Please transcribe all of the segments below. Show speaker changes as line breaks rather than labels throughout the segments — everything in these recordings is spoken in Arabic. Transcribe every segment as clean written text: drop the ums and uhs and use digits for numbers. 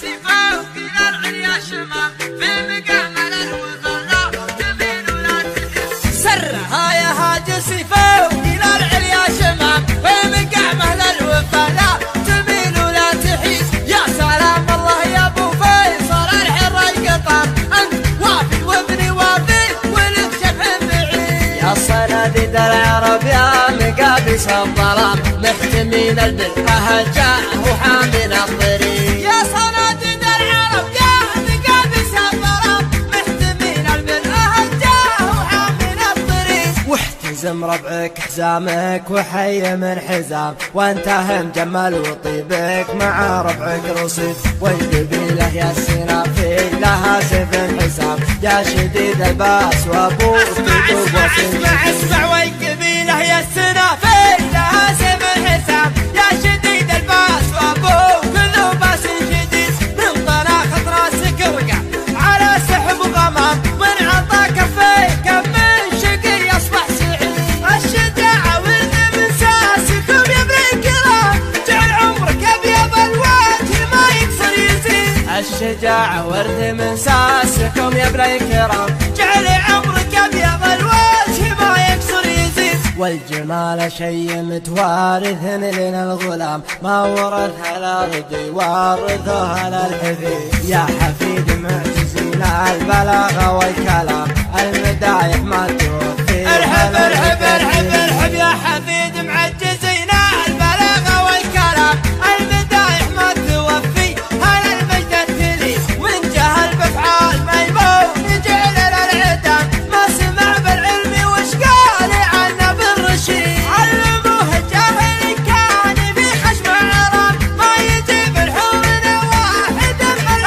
سيفه وكلا العليا شمام في مقامل الوفا لا تميل ولا تهز. سرها يا هاج سيفه وكلا العليا شمام في مقامل الوفا لا تميل ولا تحيز. يا سلام الله يا ابو فيصل الحر القطار انت وافي وابني وافي ولد شبح بعيد.
يا صناديد العرب يا مقابس الظلام محتمين البلحة جاء وحامل الطريق.
يا صناديد العرب يا مقابس الظلام محتمين البلحة جاء وحامل الطريق.
واحتزم ربعك حزامك وحي من حزام وانتهى مجمل وطيبك مع ربعك رصيد. والقبيلة يا السنافي لها سيف حسام يا شديد الباس وابوك
اسمع والقبيلة يا السنافي لها سيف حسام يا شديد الباس وابوك ذو باس شديد. من طلاق راسك وقع على سحب غمام من عطى كفيك من شقي يصبح سعيد. الشجاعة ورد من ساسكم يا ابن الكرام جعل عمرك ابيض الوجه ما يكسر يزيد.
الشجاعة ورد من ساسكم يا ابن الكرام
جعل عمرك ابيض الوجه ما يكسر يزيد.
والجمال شي متوارث لنا الغلام ما ورثها الارض يورثها للحفيد. يا حفيد معجزين البلاغه والكلام المدايح ما توفي.
ارحب ارحب ارحب ارحب يا حفيد معجزين البلاغه والكلام المدايح ما توفي. هل المجد التلي من جهل بافعال ميمون جعل للعدام ما سمع بالعلم وش قال عنه بالرشيد. علموه الجاهل كان في خشم عرام ما يجيب الحور واحد من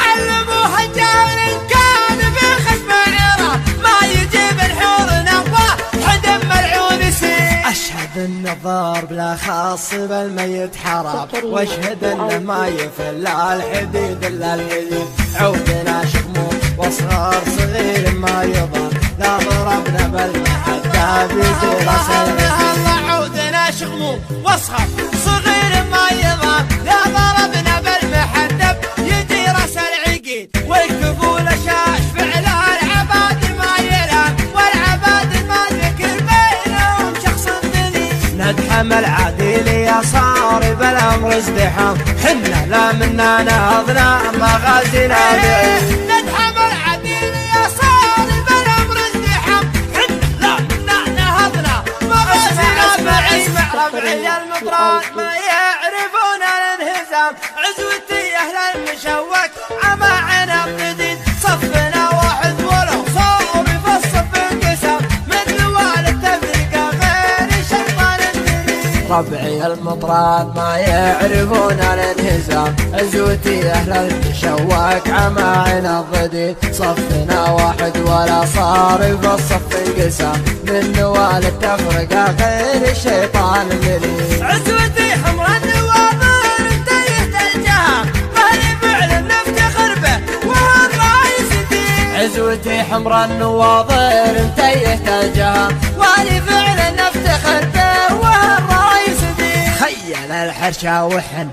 علموه الجاهل كان في خشم عرام ما يجيب الحور واحد ملعون سيد.
أشهد أن الضرب لا خاص بالميت حرام واشهد أنه ما يفل الحديد إلا الحديد. عودنا شموم واصغر صغير ما يضر لا ضربنا بالمحدة بيجي راس العقيد.
عودنا شغموم واصغر صغير ما يضر لا ضربنا بالمحدب يجي راس العقيد. والكفول شاش فعل العباد ما يلام والعباد ما ذكر بينهم شخص دليل.
ندحم العديل يا صارب الأمر ازدحام حنا لا منا نهضنا مغازينا بعيد.
ندحم العديل يا صارب الأمر ازدحام حنا لا منا نهضنا مغازينا بعيد. اسمع ربعي المطران ما يعرفون الانهزام عزوتي أهل المشوك عما عنب جديد. صفنا واحد ولو صار في الصف انقسام من نوال التفرقة غير شيطان الدليل.
ربعي المطران ما يعرفون الانهزام عزوتي أهل المشوك عماعنا الضديد. صفنا واحد ولا صار بالصف انقسام من نوال التفرقة غير الشيطان الليل.
عزوتي حمر النواظر انتهت الجهام مالي فعل نفتخر به والرئيس دين.
عزوتي حمر النواظر انتهت الجهام
والي فعل نفتخر به والرئيس دين.
خيل الحرشا وحن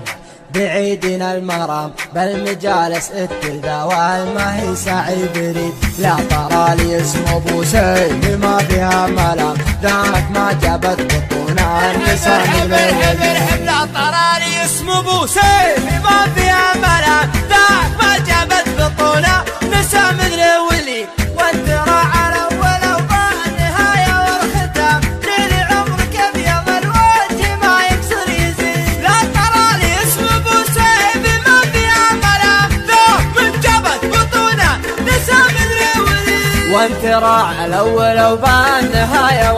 بعيدنا المرام بالمجالس التلذاوال ما هي سعي بريد. لا طرالي اسم ابو سيف ما فيها ملام ذاك ما جابت بطونا النساء من
الحب لا طرالي اسم ابو سيف ما فيها ملام ذاك ما جابت بطونا نساء من الولي. وانت راعى الاول وبالنهايه والختام جيل عمرك ابيض الوجه ما يكسر يزيد. لا طرالي اسم ابو سيف ما فيها ملام ذاك من جابت بطونا نساء من الولي.
وانت راعى الاول وبالنهايه